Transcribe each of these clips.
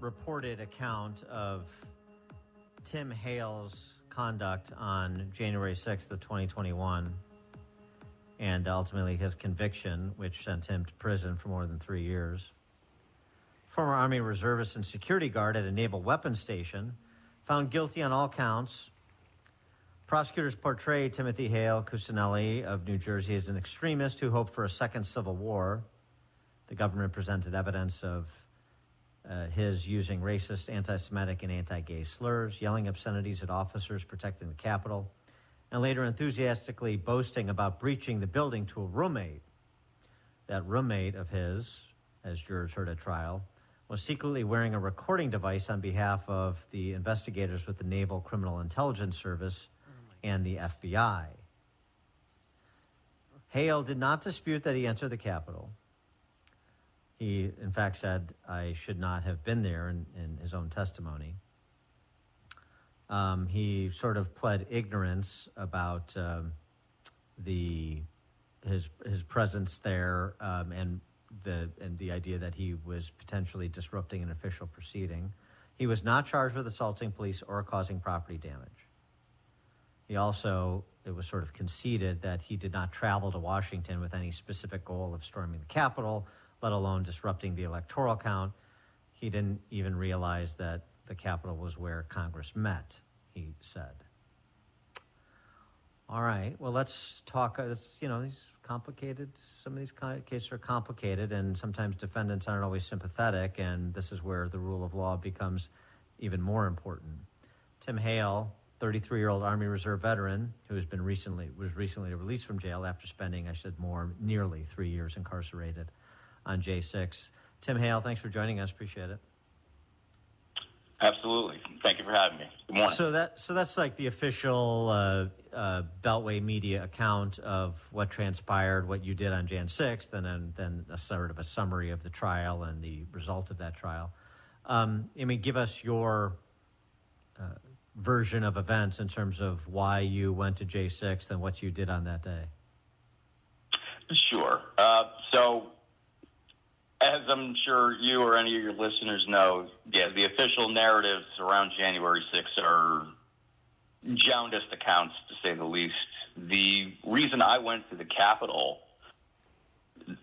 reported account of Tim Hale's conduct on January 6th of 2021 and ultimately his conviction, which sent him to prison for more than 3 years. Former Army reservist and security guard at a naval weapons station, found guilty on all counts. Prosecutors portray Timothy Hale Cusinelli of New Jersey as an extremist who hoped for a second civil war. The government presented evidence of his using racist, anti-Semitic, and anti-gay slurs, yelling obscenities at officers protecting the Capitol, and later enthusiastically boasting about breaching the building to a roommate. That roommate of his, as jurors heard at trial, was secretly wearing a recording device on behalf of the investigators with the Naval Criminal Intelligence Service and the FBI. Hale did not dispute that he entered the Capitol. He, in fact, said, I should not have been there in his own testimony. He sort of pled ignorance about his presence there and the idea that he was potentially disrupting an official proceeding. He was not charged with assaulting police or causing property damage. He also, it was sort of conceded that he did not travel to Washington with any specific goal of storming the Capitol, let alone disrupting the electoral count. He didn't even realize that the Capitol was where Congress met, he said. All right, well, let's talk, these complicated, some of these cases are complicated, and sometimes defendants aren't always sympathetic, and this is where the rule of law becomes even more important. Tim Hale, 33-year-old Army Reserve veteran who was recently released from jail after spending, nearly 3 years incarcerated on J6. Tim Hale, thanks for joining us. Appreciate it. Absolutely. Thank you for having me. Good morning. So that's like the official Beltway media account of what transpired, what you did on Jan 6th, and then a sort of a summary of the trial and the result of that trial. Give us your version of events in terms of why you went to J6 and what you did on that day. Sure. So, as I'm sure you or any of your listeners know, the official narratives around January 6th are jaundiced accounts, to say the least. The reason I went to the Capitol,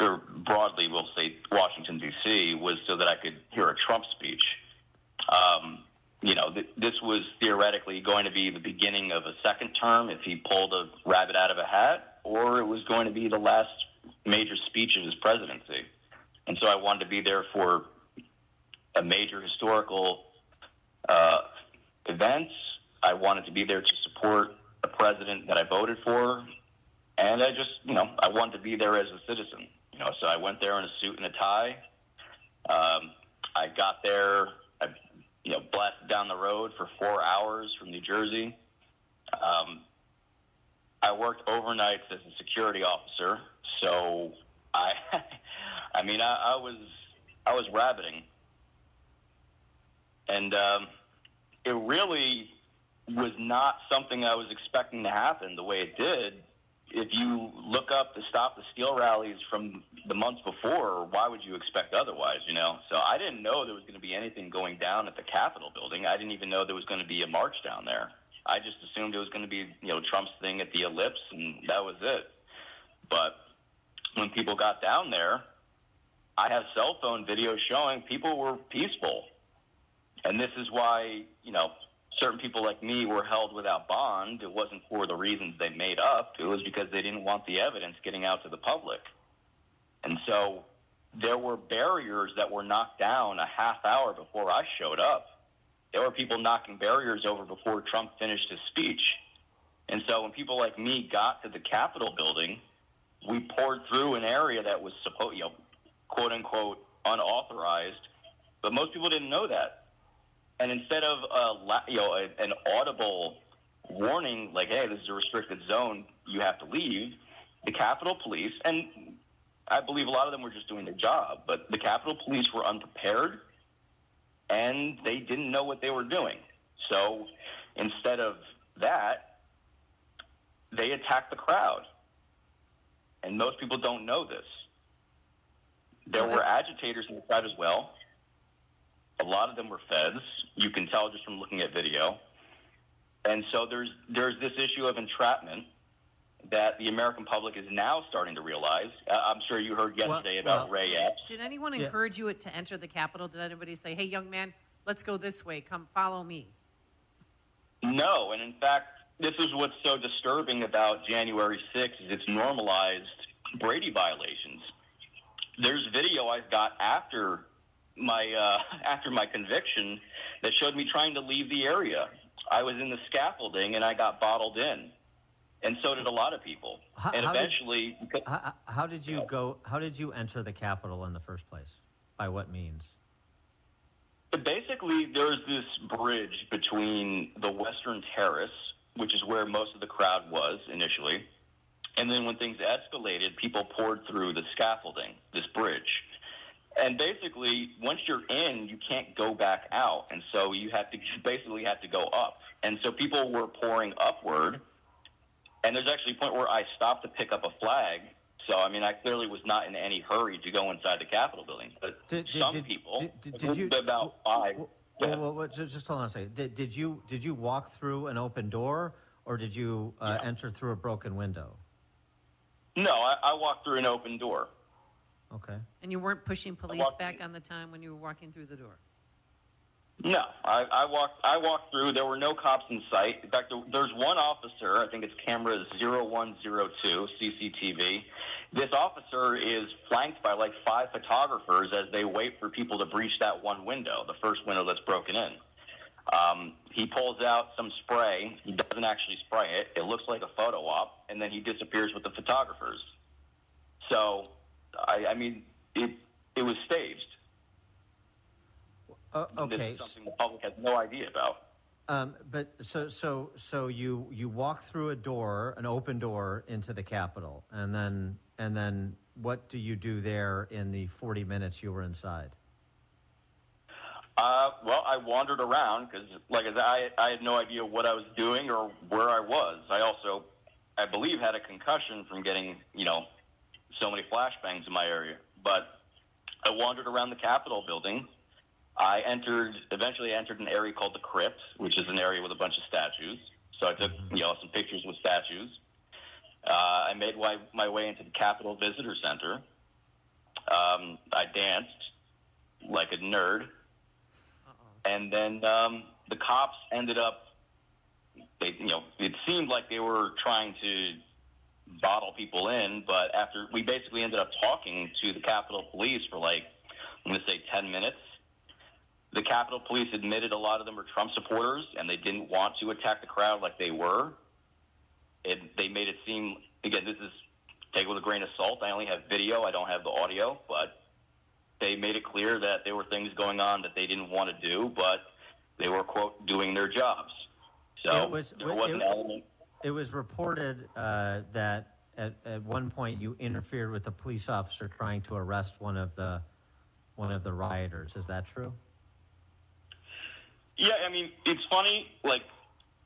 or broadly we'll say Washington, D.C., was so that I could hear a Trump speech. This was theoretically going to be the beginning of a second term if he pulled a rabbit out of a hat, or it was going to be the last major speech of his presidency. And so I wanted to be there for a major historical event. I wanted to be there to support a president that I voted for. And I wanted to be there as a citizen. So I went there in a suit and a tie. I got there, blasted down the road for 4 hours from New Jersey. I worked overnights as a security officer, so I was rabbiting, and it really was not something I was expecting to happen the way it did. If you look up the Stop the Steal rallies from the months before, why would you expect otherwise, So I didn't know there was going to be anything going down at the Capitol building. I didn't even know there was going to be a march down there. I just assumed it was going to be, Trump's thing at the Ellipse, and that was it. But when people got down there, I have cell phone video showing people were peaceful. And this is why, certain people like me were held without bond. It wasn't for the reasons they made up. It was because they didn't want the evidence getting out to the public. And so there were barriers that were knocked down a half hour before I showed up. There were people knocking barriers over before Trump finished his speech. And so when people like me got to the Capitol building, we poured through an area that was supposed, quote unquote, unauthorized, but most people didn't know that. And instead of an audible warning like, hey, this is a restricted zone, you have to leave, the Capitol Police, and I believe a lot of them were just doing their job, but the Capitol Police were unprepared and they didn't know what they were doing. So instead of that, they attacked the crowd. And most people don't know this. There were agitators in the crowd as well. A lot of them were feds. You can tell just from looking at video. And so there's this issue of entrapment that the American public is now starting to realize. I'm sure you heard yesterday about riot. Did anyone encourage you to enter the Capitol? Did anybody say, hey, young man, let's go this way. Come follow me? No. And in fact, this is what's so disturbing about January 6th is it's normalized Brady violations. There's video I've got after my conviction that showed me trying to leave the area. I was in the scaffolding and I got bottled in, and so did a lot of people. How did you enter the Capitol in the first place? By what means? Basically, there's this bridge between the Western Terrace, which is where most of the crowd was initially, and then when things escalated, people poured through the scaffolding, this bridge. And basically, once you're in, you can't go back out, and so you basically have to go up. And so people were pouring upward, and there's actually a point where I stopped to pick up a flag. So, I mean, I clearly was not in any hurry to go inside the Capitol building. But some people, about five. Well, just hold on a second. Did you walk through an open door, or did you enter through a broken window? No, I walked through an open door. Okay. And you weren't pushing police back on the time when you were walking through the door? No, I walked through. There were no cops in sight. In fact, there's one officer. I think it's camera 0102 CCTV. This officer is flanked by like 5 photographers as they wait for people to breach that one window, the first window that's broken in. He pulls out some spray. He doesn't actually spray it. It looks like a photo op, and then he disappears with the photographers. So, I mean, it was staged. Okay. This is something the public has no idea about. But so you walk through a door, an open door, into the Capitol, and then what do you do there in the 40 minutes you were inside? Well, I wandered around because, like I said, I had no idea what I was doing or where I was. I also, I believe, had a concussion from getting, so many flashbangs in my area. But I wandered around the Capitol building. I eventually entered an area called the Crypt, which is an area with a bunch of statues. So I took, some pictures with statues. I made my way into the Capitol Visitor Center. I danced like a nerd. And then the cops ended up, it seemed like they were trying to bottle people in, but after we basically ended up talking to the Capitol Police for I'm going to say 10 minutes. The Capitol Police admitted a lot of them were Trump supporters, and they didn't want to attack the crowd like they were. They made it seem, again, this is take it with a grain of salt. I only have video. I don't have the audio, but they made it clear that there were things going on that they didn't want to do, but they were, quote, doing their jobs. So there was an element. It was reported that at one point you interfered with a police officer trying to arrest one of the rioters. Is that true? Yeah, I mean, it's funny,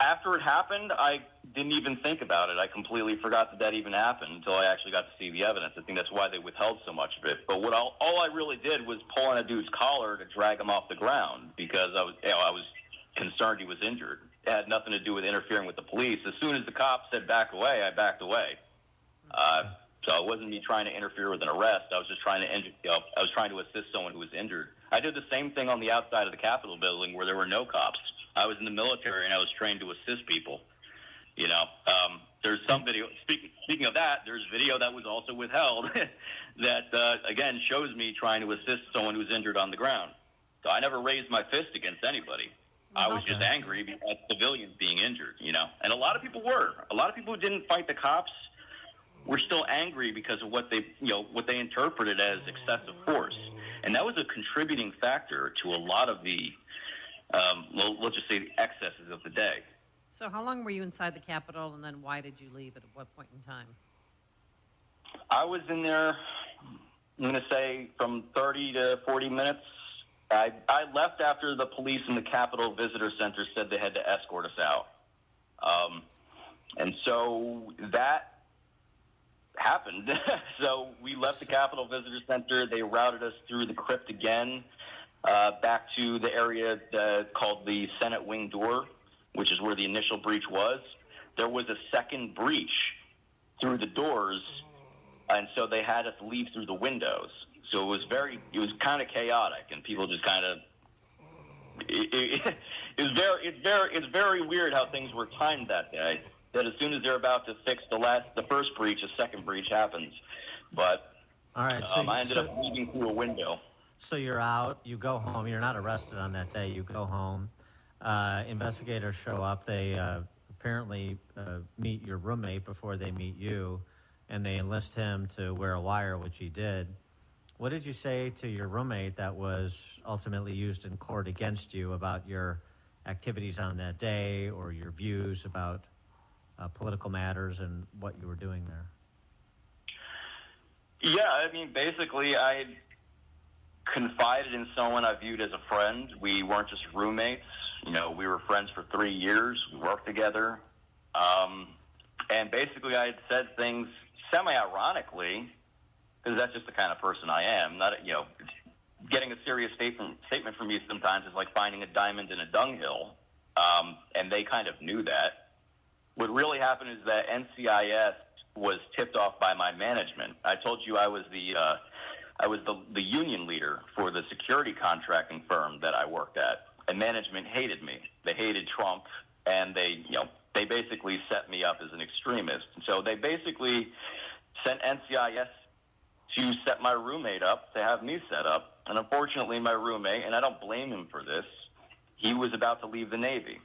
after it happened, I didn't even think about it. I completely forgot that even happened until I actually got to see the evidence. I think that's why they withheld so much of it. But all I really did was pull on a dude's collar to drag him off the ground because I was concerned he was injured. It had nothing to do with interfering with the police. As soon as the cops said back away, I backed away. So it wasn't me trying to interfere with an arrest. I was just trying to assist someone who was injured. I did the same thing on the outside of the Capitol building where there were no cops. I was in the military and I was trained to assist people. There's some video. Speaking of that, there's video that was also withheld that again shows me trying to assist someone who's injured on the ground. So I never raised my fist against anybody. I was just angry at civilians being injured. And a lot of people were. A lot of people who didn't fight the cops were still angry because of what they interpreted as excessive force. And that was a contributing factor to a lot of the, let's just say, the excesses of the day. So how long were you inside the Capitol, and then why did you leave at what point in time? I was in there, I'm going to say, from 30 to 40 minutes. I left after the police in the Capitol Visitor Center said they had to escort us out. And so that happened. So we left the Capitol Visitor Center. They routed us through the crypt again. back to the area called the Senate wing door, which is where the initial breach was. There was a second breach through the doors, and so they had us leave through the windows. So it was kind of chaotic, and people just kind of. It's very weird how things were timed that day. That as soon as they're about to fix the first breach, a second breach happens. But all right, I ended up leaving through a window. So you're out. You go home. You're not arrested on that day. You go home. Investigators show up. They apparently meet your roommate before they meet you, and they enlist him to wear a wire, which he did. What did you say to your roommate that was ultimately used in court against you about your activities on that day or your views about political matters and what you were doing there? Yeah, I mean, basically, I confided in someone I viewed as a friend. We weren't just roommates. You know, we were friends for 3 years. We worked together. And basically, I had said things semi-ironically, because that's just the kind of person I am. Not, getting a serious statement from me sometimes is like finding a diamond in a dunghill, and they kind of knew that. What really happened is that NCIS was tipped off by my management. I told you I was the union leader for the security contracting firm that I worked at, and management hated me. They hated Trump, and they basically set me up as an extremist. And so they basically sent NCIS to set my roommate up, to have me set up. And unfortunately, my roommate, and I don't blame him for this, he was about to leave the Navy.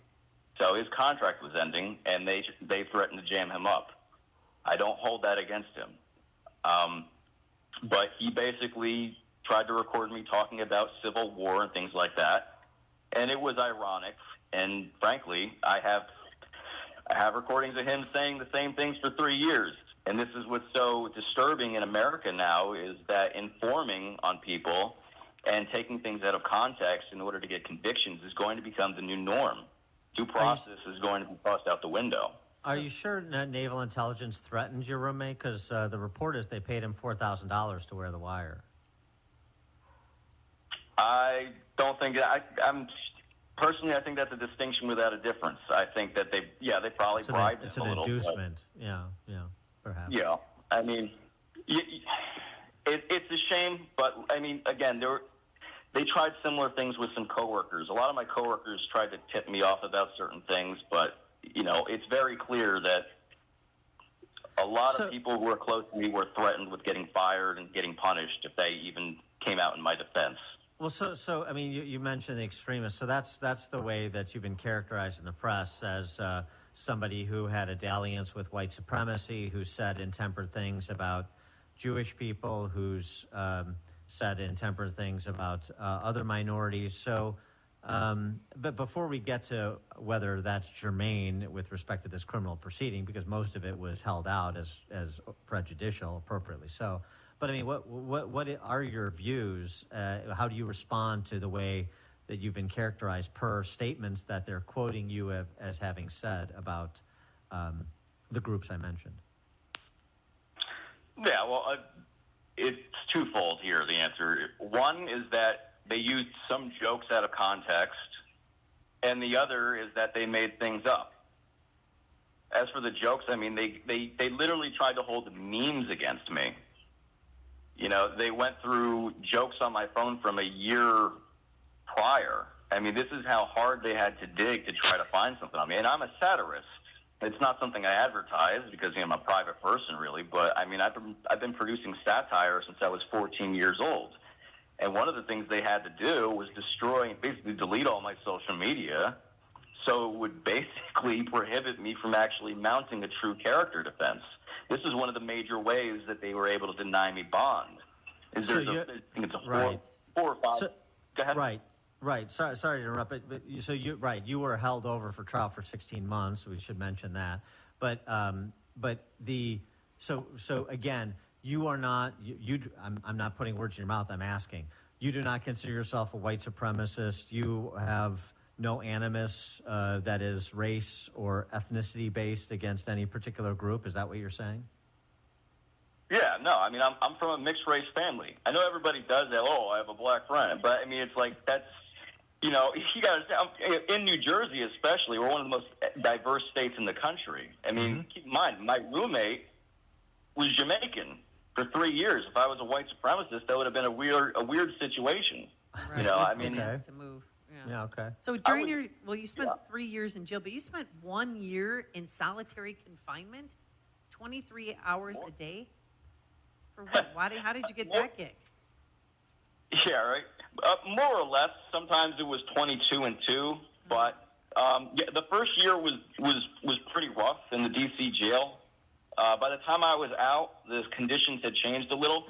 So his contract was ending, and they threatened to jam him up. I don't hold that against him. But he basically tried to record me talking about Civil War and things like that. And it was ironic. And frankly, I have recordings of him saying the same things for 3 years. And this is what's so disturbing in America now, is that informing on people and taking things out of context in order to get convictions is going to become the new norm. Due process is going to be tossed out the window. Are you sure Naval Intelligence threatened your roommate? Because the report is they paid him $4,000 to wear the wire. I don't think personally, I think that's a distinction without a difference. I think that they probably bribed him a little. It's an inducement. Yeah, perhaps. Yeah, I mean, it's a shame, but I mean, again, they tried similar things with some coworkers. A lot of my coworkers tried to tip me off about certain things, but it's very clear that a lot of people who were close to me were threatened with getting fired and getting punished if they even came out in my defense. Well, so I mean, you mentioned the extremists. So that's the way that you've been characterized in the press as somebody who had a dalliance with white supremacy, who said intemperate things about Jewish people, who's said intemperate things about other minorities. So, but before we get to whether that's germane with respect to this criminal proceeding, because most of it was held out as prejudicial, appropriately so. But I mean, what are your views? How do you respond to the way that you've been characterized per statements that they're quoting you as having said about the groups I mentioned? Yeah, well, it's twofold here, the answer. One is that they used some jokes out of context, and the other is that they made things up. As for the jokes, I mean, they literally tried to hold memes against me. They went through jokes on my phone from a year prior. I mean, this is how hard they had to dig to try to find something on me. And I'm a satirist. It's not something I advertise because I'm a private person, really. But, I mean, I've been producing satire since I was 14 years old. And one of the things they had to do was basically delete all my social media, so it would basically prohibit me from actually mounting a true character defense. This is one of the major ways that they were able to deny me bond. I think it's a four or five. Go ahead. Right. Sorry to interrupt, but you were held over for trial for 16 months. We should mention that. But again, you are not. I'm not putting words in your mouth. I'm asking. You do not consider yourself a white supremacist. You have no animus that is race or ethnicity based against any particular group. Is that what you're saying? Yeah, no, I mean, I'm from a mixed race family. I know everybody does that. Oh, I have a black friend, but I mean, it's like that's, you know, you got to in New Jersey, especially, we're one of the most diverse states in the country. I mean, keep in mind, my roommate was Jamaican for 3 years. If I was a white supremacist, that would have been a weird situation. Right. You know, I mean, Okay. To move. Yeah, okay. So during would- you spent 3 years in jail, but you spent 1 year in solitary confinement, 23 hours a day. For what? How did you get that gig? Yeah, right. More or less. Sometimes it was 22 and 2, but yeah, the first year was pretty rough in the D.C. jail. By the time I was out, the conditions had changed a little.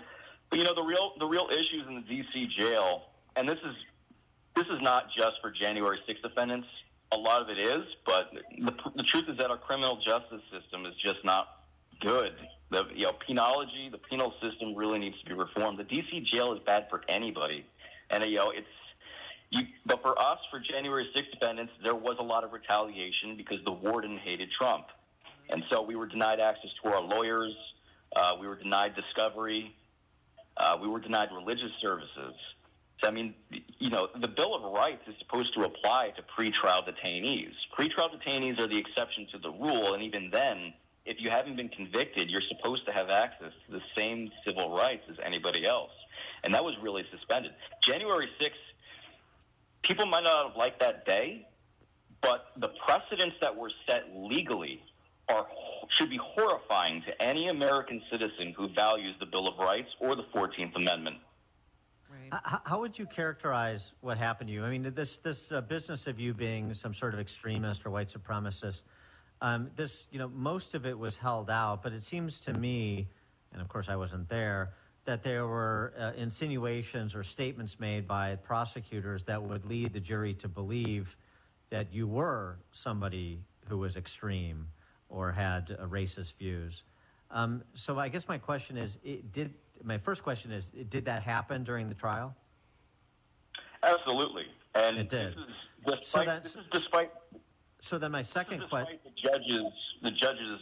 But you know, the real issues in the D.C. jail, and this is not just for January 6th defendants. A lot of it is, but the truth is that our criminal justice system is just not good. The penology, the penal system really needs to be reformed. The D.C. jail is bad for anybody, and but for us, for January 6th defendants, there was a lot of retaliation because the warden hated Trump, and so we were denied access to our lawyers. We were denied discovery. We were denied religious services. So, I mean, you know, the Bill of Rights is supposed to apply to pretrial detainees. Pretrial detainees are the exception to the rule, and even then, if you haven't been convicted, you're supposed to have access to the same civil rights as anybody else. And that was really suspended. January 6th, people might not have liked that day, but the precedents that were set legally should be horrifying to any American citizen who values the Bill of Rights or the 14th Amendment. Right. How would you characterize what happened to you? I mean, this business of you being some sort of extremist or white supremacist, most of it was held out, but it seems to me, and of course I wasn't there, that there were insinuations or statements made by prosecutors that would lead the jury to believe that you were somebody who was extreme or had racist views. So I guess my first question is, did that happen during the trial? Absolutely. And it did. This is despite So then my second question. The judge's